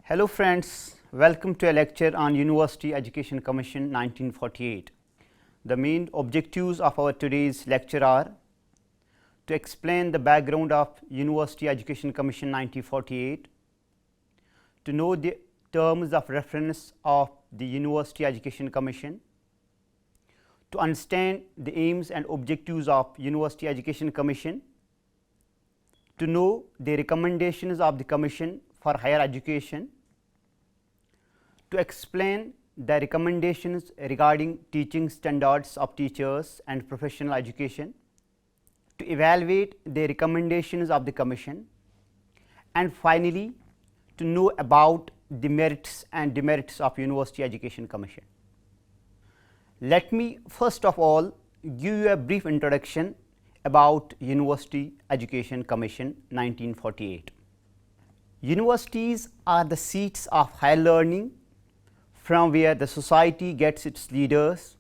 Hello friends, welcome to a lecture on University Education Commission 1948. The main objectives of our today's lecture are to explain the background of University Education Commission 1948, to know the terms of reference of the University Education Commission, to understand the aims and objectives of University Education Commission, to know the recommendations of the Commission for higher education, to explain the recommendations regarding teaching standards of teachers and professional education, to evaluate the recommendations of the Commission, and finally, to know about the merits and demerits of University Education Commission. Let me first of all give you a brief introduction about University Education Commission 1948. Universities are the seats of higher learning from where the society gets its leaders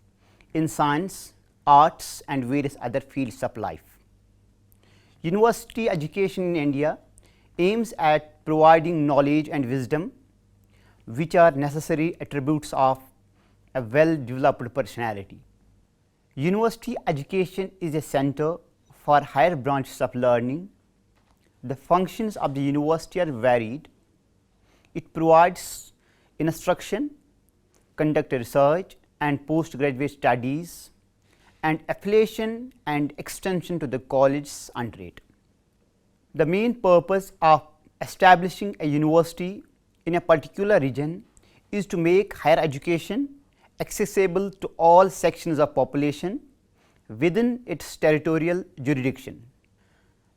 in science, arts and various other fields of life. University education in India aims at providing knowledge and wisdom which are necessary attributes of a well-developed personality. University education is a center for higher branches of learning. The functions of the university are varied. It provides instruction, conduct research and postgraduate studies, and affiliation and extension to the colleges under it. The main purpose of establishing a university in a particular region is to make higher education accessible to all sections of population within its territorial jurisdiction.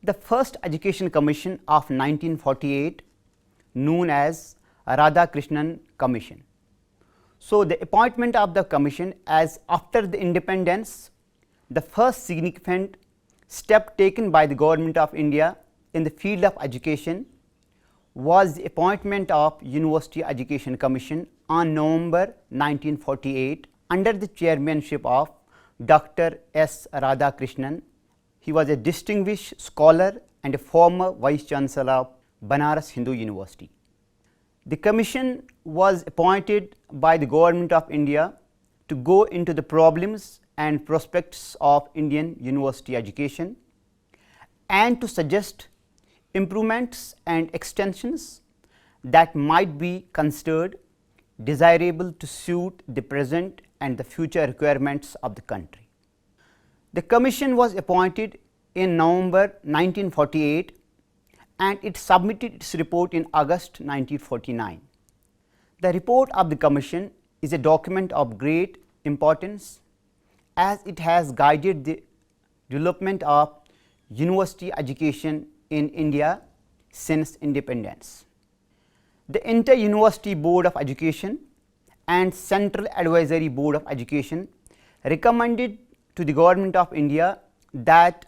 The first Education Commission of 1948, known as Radhakrishnan Commission. So, the appointment of the Commission as after the independence, the first significant step taken by the Government of India in the field of education was the appointment of University Education Commission on November 1948 under the chairmanship of Dr. S. Radhakrishnan. He was a distinguished scholar and a former Vice Chancellor of Banaras Hindu University. The Commission was appointed by the Government of India to go into the problems and prospects of Indian university education and to suggest improvements and extensions that might be considered desirable to suit the present and the future requirements of the country. The Commission was appointed in November 1948 and it submitted its report in August 1949. The report of the Commission is a document of great importance as it has guided the development of university education in India since independence. The Inter-University Board of Education and Central Advisory Board of Education recommended to the Government of India that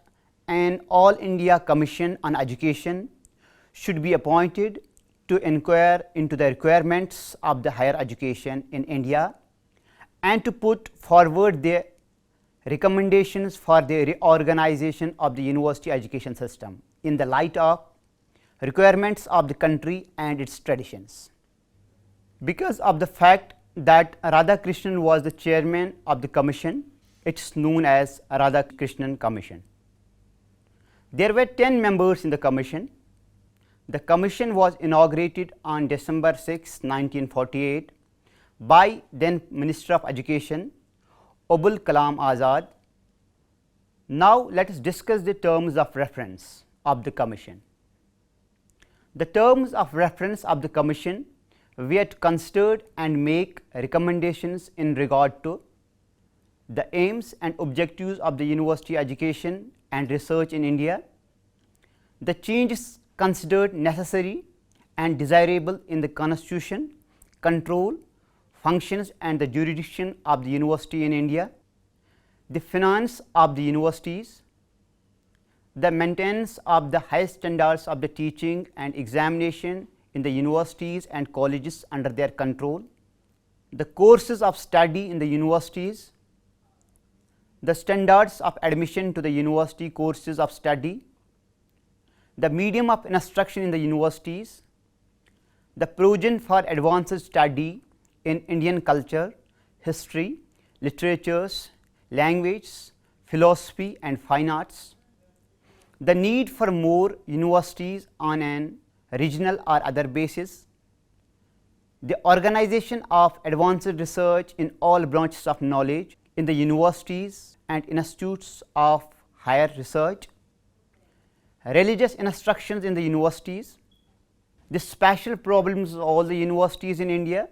an All India Commission on Education should be appointed to inquire into the requirements of the higher education in India and to put forward their recommendations for the reorganization of the university education system in the light of requirements of the country and its traditions. Because of the fact that Radhakrishnan was the chairman of the commission, it is known as Radhakrishnan Commission. There were 10 members in the commission. The commission was inaugurated on December 6, 1948 by then Minister of Education Abul Kalam Azad. Now, let us discuss the terms of reference of the commission. The terms of reference of the commission were to consider and make recommendations in regard to the aims and objectives of the university education and research in India, the changes considered necessary and desirable in the constitution, control, functions and the jurisdiction of the university in India, the finance of the universities, the maintenance of the high standards of the teaching and examination in the universities and colleges under their control, the courses of study in the universities, the standards of admission to the university courses of study, the medium of instruction in the universities, the provision for advanced study in Indian culture, history, literatures, language, philosophy and fine arts, the need for more universities on an regional or other basis, the organization of advanced research in all branches of knowledge in the universities and institutes of higher research, religious instructions in the universities, the special problems of all the universities in India,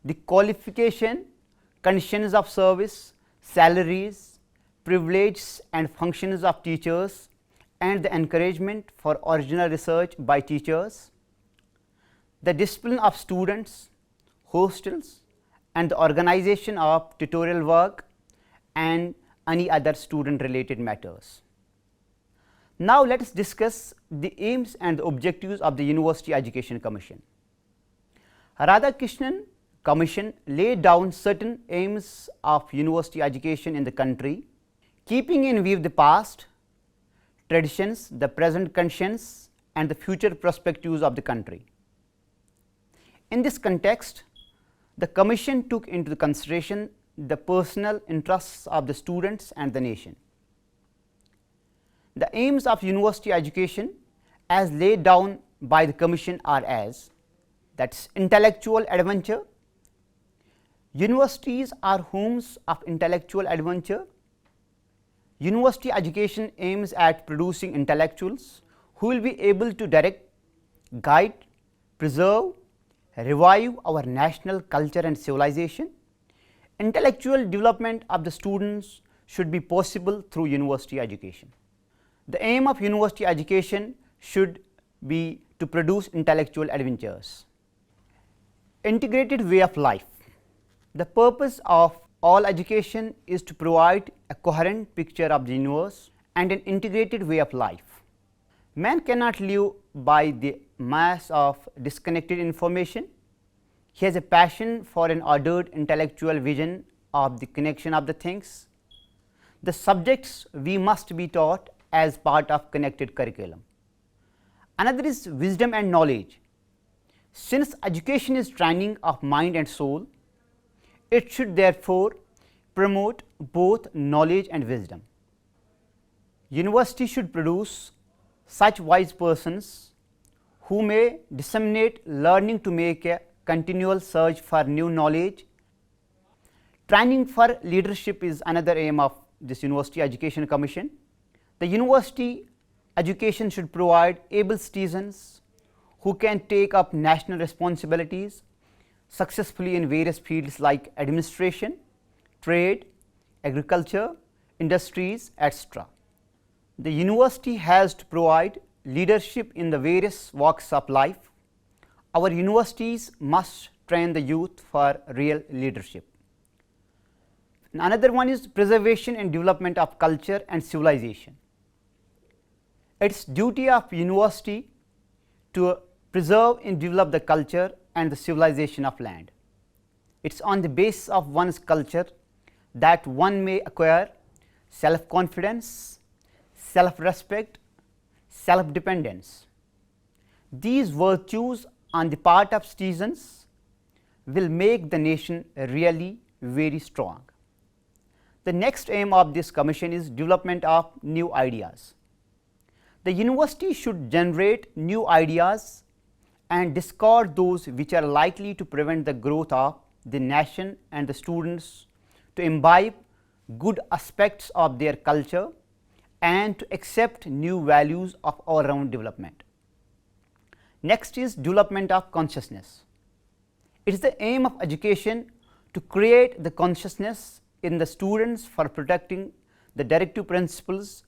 the qualification, conditions of service, salaries, privileges and functions of teachers and the encouragement for original research by teachers, the discipline of students, hostels and the organization of tutorial work and any other student related matters. Now, let us discuss the aims and the objectives of the University Education Commission. Radhakrishnan Commission laid down certain aims of university education in the country, keeping in view the past, traditions, the present conditions and the future perspectives of the country. In this context, the Commission took into consideration the personal interests of the students and the nation. The aims of university education as laid down by the Commission are as, that is intellectual adventure. Universities are homes of intellectual adventure. University education aims at producing intellectuals who will be able to direct, guide, preserve, revive our national culture and civilization. Intellectual development of the students should be possible through university education. The aim of university education should be to produce intellectual adventures. Integrated way of life. The purpose of all education is to provide a coherent picture of the universe and an integrated way of life. Man cannot live by the mass of disconnected information. He has a passion for an ordered intellectual vision of the connection of the things. The subjects we must be taught as part of connected curriculum. Another is wisdom and knowledge. Since education is training of mind and soul, it should therefore promote both knowledge and wisdom. University should produce such wise persons who may disseminate learning to make a continual search for new knowledge. Training for leadership is another aim of this University Education Commission. The university education should provide able citizens who can take up national responsibilities successfully in various fields like administration, trade, agriculture, industries, etc. The university has to provide leadership in the various walks of life. Our universities must train the youth for real leadership. Another one is preservation and development of culture and civilization. It's duty of university to preserve and develop the culture and the civilization of land. It's on the basis of one's culture that one may acquire self-confidence, self-respect, self-dependence. These virtues on the part of citizens will make the nation really very strong. The next aim of this commission is development of new ideas. The university should generate new ideas and discard those which are likely to prevent the growth of the nation and the students to imbibe good aspects of their culture and to accept new values of all round development. Next is development of consciousness. It is the aim of education to create the consciousness in the students for protecting the directive principles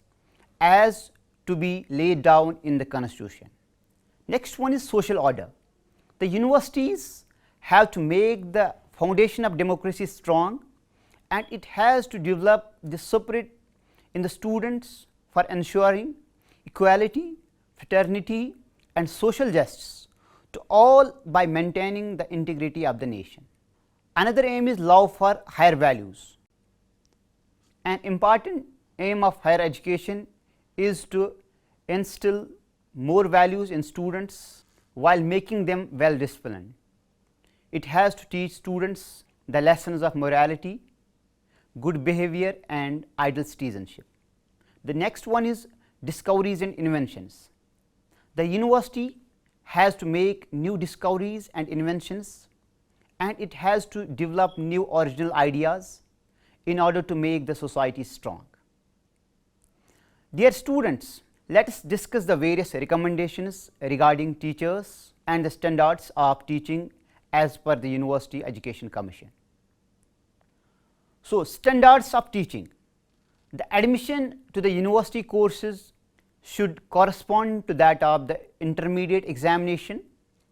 as to be laid down in the Constitution. Next one is social order. The universities have to make the foundation of democracy strong, and it has to develop the spirit in the students for ensuring equality, fraternity and social justice to all by maintaining the integrity of the nation. Another aim is love for higher values. An important aim of higher education is to instill more values in students while making them well disciplined. It has to teach students the lessons of morality, good behavior and ideal citizenship. The next one is discoveries and inventions. The university has to make new discoveries and inventions, and it has to develop new original ideas in order to make the society strong. Dear students, let us discuss the various recommendations regarding teachers and the standards of teaching as per the University Education Commission. So, standards of teaching. The admission to the university courses should correspond to that of the intermediate examination,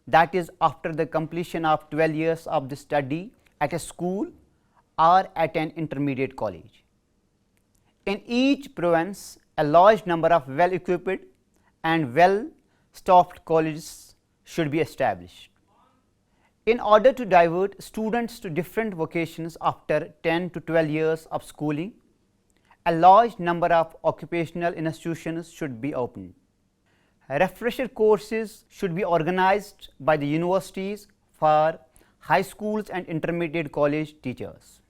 that is after the completion of 12 years of the study at a school or at an intermediate college. In each province, a large number of well equipped and well staffed colleges should be established. In order to divert students to different vocations after 10 to 12 years of schooling, a large number of occupational institutions should be opened. Refresher courses should be organized by the universities for high schools and intermediate college teachers.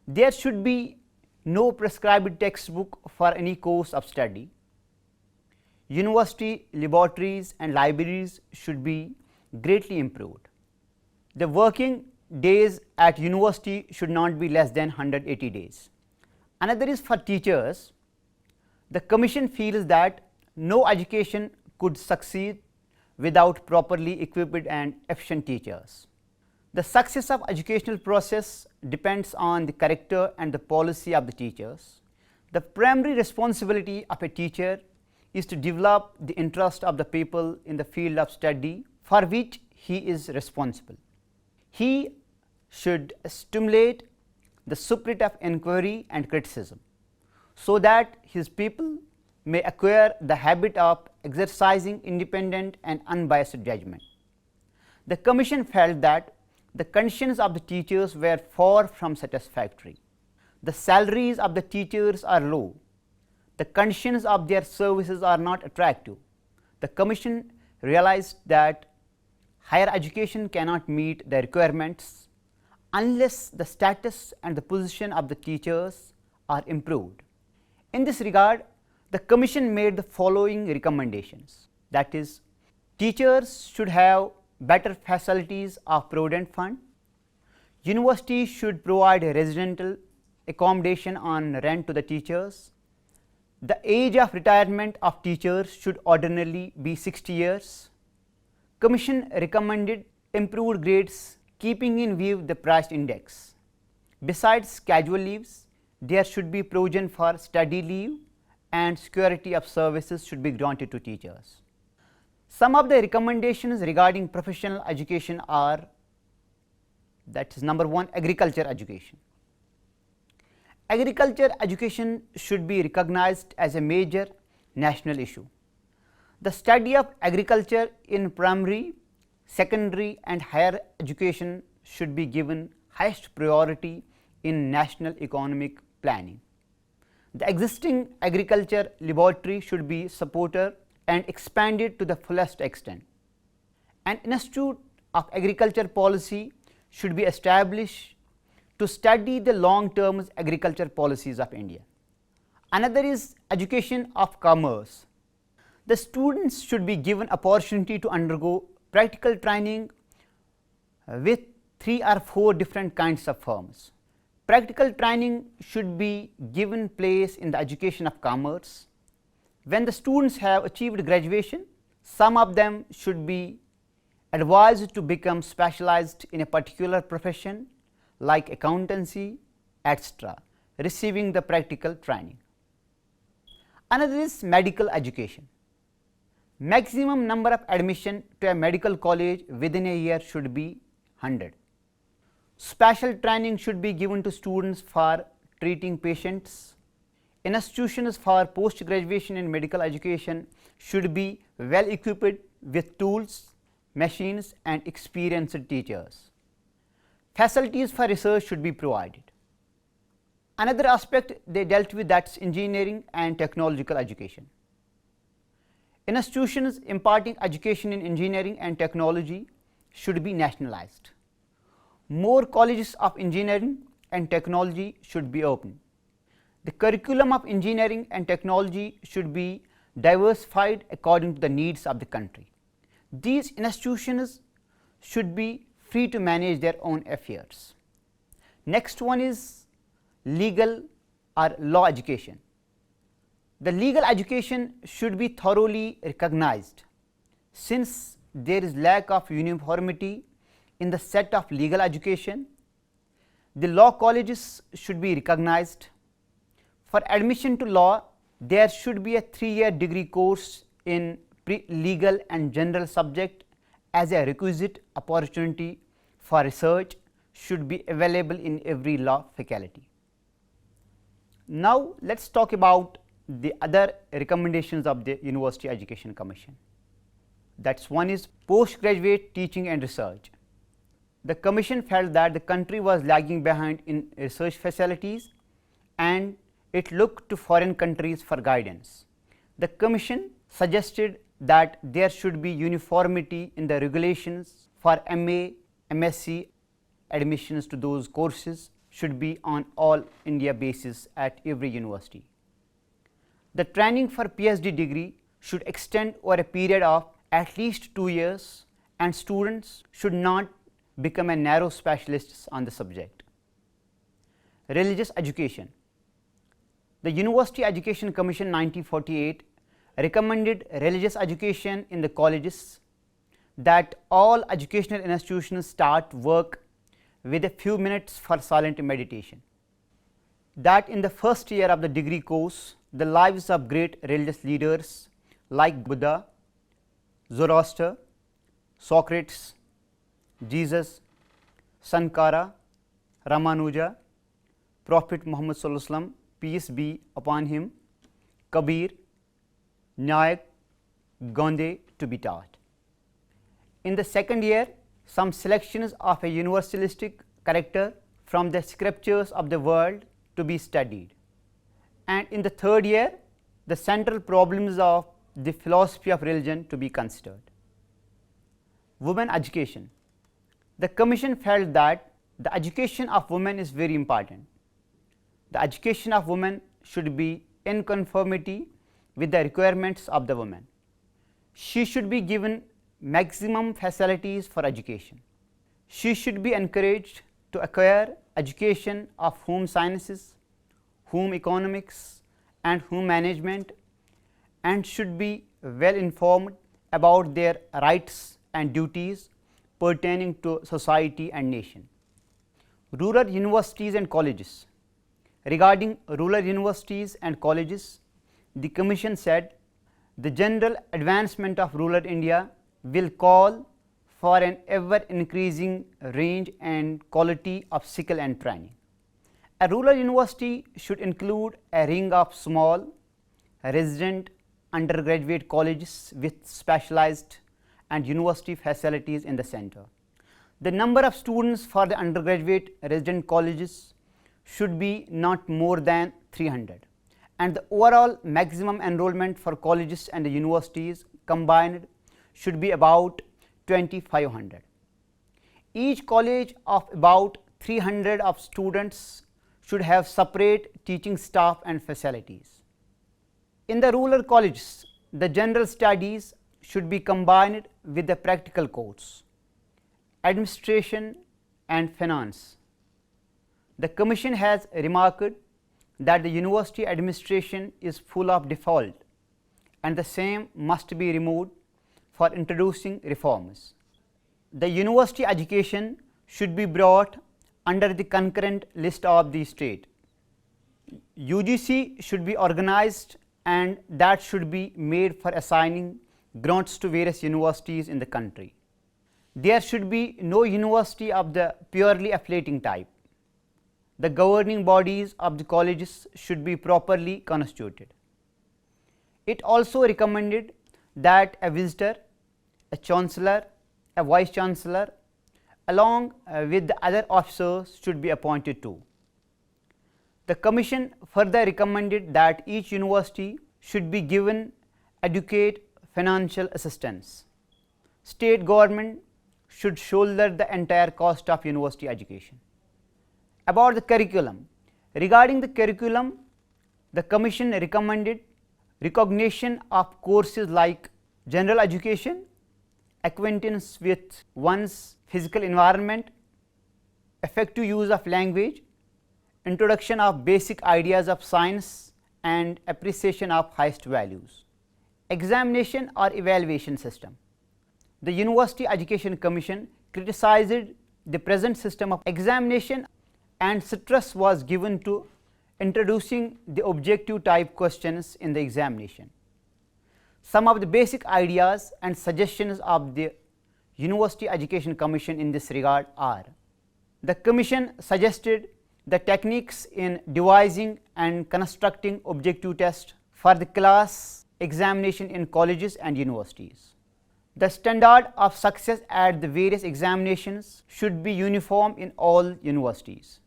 There should be no prescribed textbook for any course of study. University laboratories and libraries should be greatly improved. The working days at university should not be less than 180 days. Another is for teachers. The Commission feels that no education could succeed without properly equipped and efficient teachers. The success of educational process depends on the character and the policy of the teachers. The primary responsibility of a teacher is to develop the interest of the people in the field of study for which he is responsible. He should stimulate the spirit of inquiry and criticism, so that his people may acquire the habit of exercising independent and unbiased judgment. The Commission felt that the conditions of the teachers were far from satisfactory. The salaries of the teachers are low. The conditions of their services are not attractive. The Commission realized that higher education cannot meet the requirements unless the status and the position of the teachers are improved. In this regard, the Commission made the following recommendations, that is, teachers should have better facilities of Provident Fund, universities should provide residential accommodation on rent to the teachers, the age of retirement of teachers should ordinarily be 60 years. Commission recommended improved grades keeping in view the price index. Besides casual leaves, there should be provision for study leave and security of services should be granted to teachers. Some of the recommendations regarding professional education are, that is, number 1, agriculture education. Agriculture education should be recognized as a major national issue. The study of agriculture in primary, secondary and higher education should be given highest priority in national economic planning. The existing agriculture laboratory should be supported and expanded to the fullest extent. An Institute of Agriculture Policy should be established to study the long-term agriculture policies of India. Another is education of commerce. The students should be given opportunity to undergo practical training with 3 or 4 different kinds of firms. Practical training should be given place in the education of commerce. When the students have achieved graduation, some of them should be advised to become specialized in a particular profession like accountancy, etc., receiving the practical training. Another is medical education. Maximum number of admission to a medical college within a year should be 100. Special training should be given to students for treating patients. Institutions for post graduation in medical education should be well equipped with tools, machines and experienced teachers. Facilities for research should be provided. Another aspect they dealt with, that's engineering and technological education. Institutions imparting education in engineering and technology should be nationalized. More colleges of engineering and technology should be opened. The curriculum of engineering and technology should be diversified according to the needs of the country. These institutions should be free to manage their own affairs. Next one is legal or law education. The legal education should be thoroughly recognized. Since there is lack of uniformity in the set of legal education, the law colleges should be recognized. For admission to law, there should be a 3-year degree course in legal and general subject as a requisite opportunity for research should be available in every law faculty. Now, let us talk about the other recommendations of the University Education Commission. That's one is postgraduate teaching and research. The Commission felt that the country was lagging behind in research facilities and it looked to foreign countries for guidance. The Commission suggested that there should be uniformity in the regulations for MA, MSc admissions to those courses should be on all India basis at every university. The training for PhD degree should extend over a period of at least 2 years and students should not become a narrow specialists on the subject. Religious education. The University Education Commission 1948 recommended religious education in the colleges, that all educational institutions start work with a few minutes for silent meditation, that in the first year of the degree course, the lives of great religious leaders like Buddha, Zoroaster, Socrates, Jesus, Sankara, Ramanuja, Prophet Muhammad Sallallahu Alaihi Wasallam, peace be upon him, Kabir, Nayak, Gandhi to be taught. In the second year, some selections of a universalistic character from the scriptures of the world to be studied. And in the third year, the central problems of the philosophy of religion to be considered. Women education. The Commission felt that the education of women is very important. The education of women should be in conformity with the requirements of the woman. She should be given maximum facilities for education. She should be encouraged to acquire education of home sciences, home economics and home management, and should be well informed about their rights and duties pertaining to society and nation. Rural universities and colleges. Regarding rural universities and colleges, the Commission said the general advancement of rural India will call for an ever increasing range and quality of skill and training. A rural university should include a ring of small resident undergraduate colleges with specialized and university facilities in the center. The number of students for the undergraduate resident colleges should be not more than 300, and the overall maximum enrollment for colleges and the universities combined should be about 2500. Each college of about 300 of students should have separate teaching staff and facilities. In the rural colleges, the general studies should be combined with the practical course, administration and finance. The Commission has remarked that the university administration is full of default and the same must be removed for introducing reforms. The university education should be brought under the concurrent list of the state. UGC should be organized and that should be made for assigning grants to various universities in the country. There should be no university of the purely affiliating type. The governing bodies of the colleges should be properly constituted. It also recommended that a visitor, a chancellor, a vice chancellor along with the other officers should be appointed too. The Commission further recommended that each university should be given adequate financial assistance. State government should shoulder the entire cost of university education. About the curriculum. Regarding the curriculum, the Commission recommended recognition of courses like general education, acquaintance with one's physical environment, effective use of language, introduction of basic ideas of science, and appreciation of highest values. Examination or evaluation system. The University Education Commission criticized the present system of examination, and stress was given to introducing the objective type questions in the examination. Some of the basic ideas and suggestions of the University Education Commission in this regard are: the Commission suggested the techniques in devising and constructing objective tests for the class examination in colleges and universities. The standard of success at the various examinations should be uniform in all universities.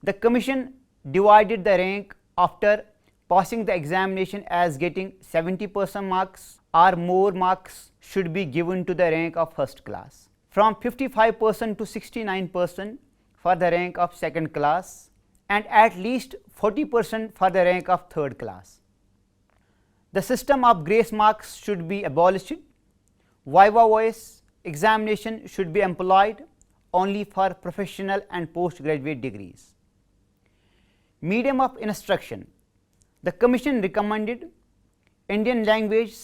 The Commission divided the rank after passing the examination as getting 70% marks or more marks should be given to the rank of first class, from 55% to 69% for the rank of second class, and at least 40% for the rank of third class. The system of grace marks should be abolished. Viva voce examination should be employed only for professional and postgraduate degrees. Medium of instruction. The Commission recommended Indian language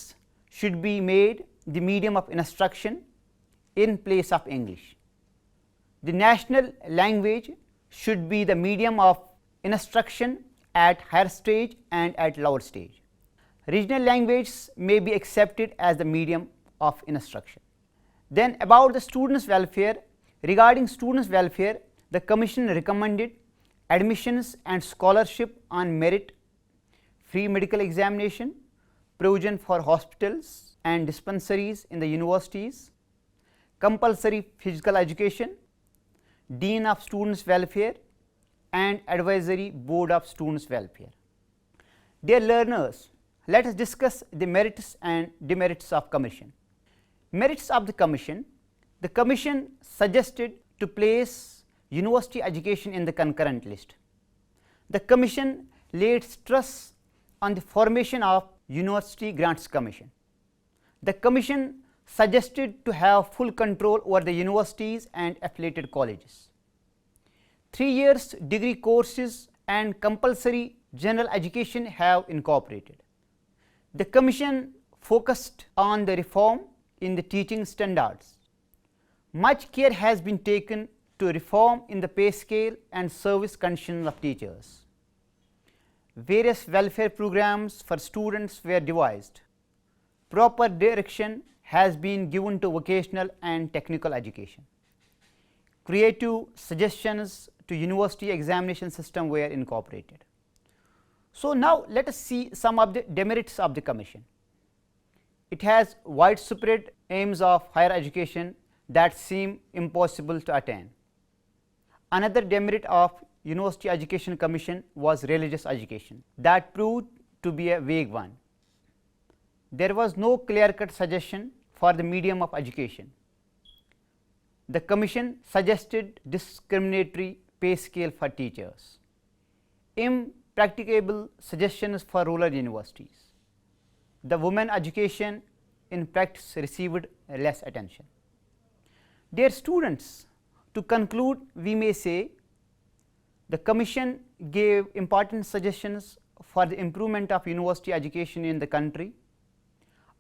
should be made the medium of instruction in place of English. The national language should be the medium of instruction at higher stage and at lower stage. Regional languages may be accepted as the medium of instruction. Then about the students' welfare. Regarding students' welfare, the Commission recommended admissions and scholarship on merit, free medical examination, provision for hospitals and dispensaries in the universities, compulsory physical education, Dean of Students' Welfare, and Advisory Board of Students' Welfare. Dear learners, let us discuss the merits and demerits of Commission. Merits of the Commission. The Commission suggested to place university education in the concurrent list. The Commission laid stress on the formation of University Grants Commission. The Commission suggested to have full control over the universities and affiliated colleges. 3 years degree courses and compulsory general education have incorporated. The Commission focused on the reform in the teaching standards. Much care has been taken to reform in the pay scale and service conditions of teachers. Various welfare programs for students were devised. Proper direction has been given to vocational and technical education. Creative suggestions to university examination system were incorporated. So now let us see some of the demerits of the Commission. It has widespread aims of higher education that seem impossible to attain. Another demerit of University Education Commission was religious education, that proved to be a vague one. There was no clear-cut suggestion for the medium of education. The Commission suggested discriminatory pay scale for teachers, impracticable suggestions for rural universities. The women education in practice received less attention. Dear students, to conclude, we may say the Commission gave important suggestions for the improvement of university education in the country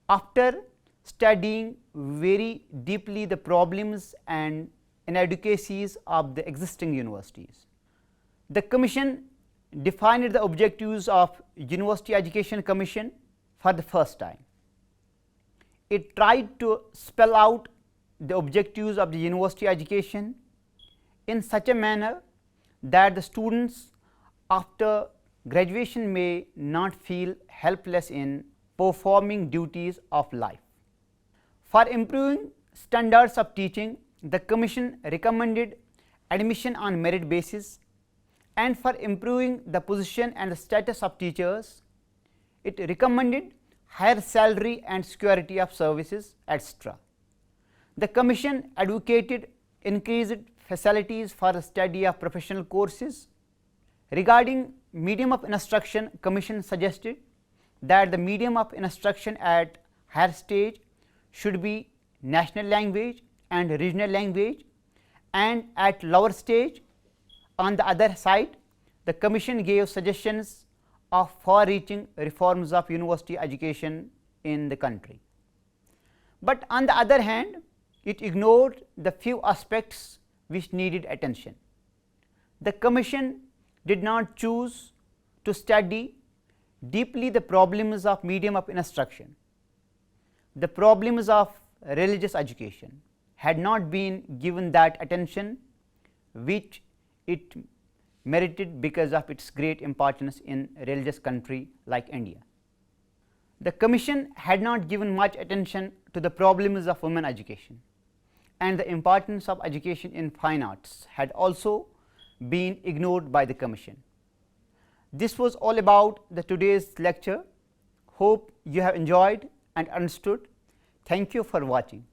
after studying very deeply the problems and inadequacies of the existing universities. The Commission defined the objectives of University Education Commission for the first time. It tried to spell out the objectives of the university education in such a manner that the students after graduation may not feel helpless in performing duties of life. For improving standards of teaching, the Commission recommended admission on merit basis, and for improving the position and the status of teachers, it recommended higher salary and security of services, etc. The Commission advocated increased facilities for the study of professional courses. Regarding medium of instruction, Commission suggested that the medium of instruction at higher stage should be national language and regional language, and at lower stage. On the other side, the Commission gave suggestions of far-reaching reforms of university education in the country. But on the other hand, it ignored the few aspects which needed attention. The Commission did not choose to study deeply the problems of medium of instruction. The problems of religious education had not been given that attention which it merited because of its great importance in a religious country like India. The Commission had not given much attention to the problems of women education, and the importance of education in fine arts had also been ignored by the Commission. This was all about the today's lecture. Hope you have enjoyed and understood. Thank you for watching.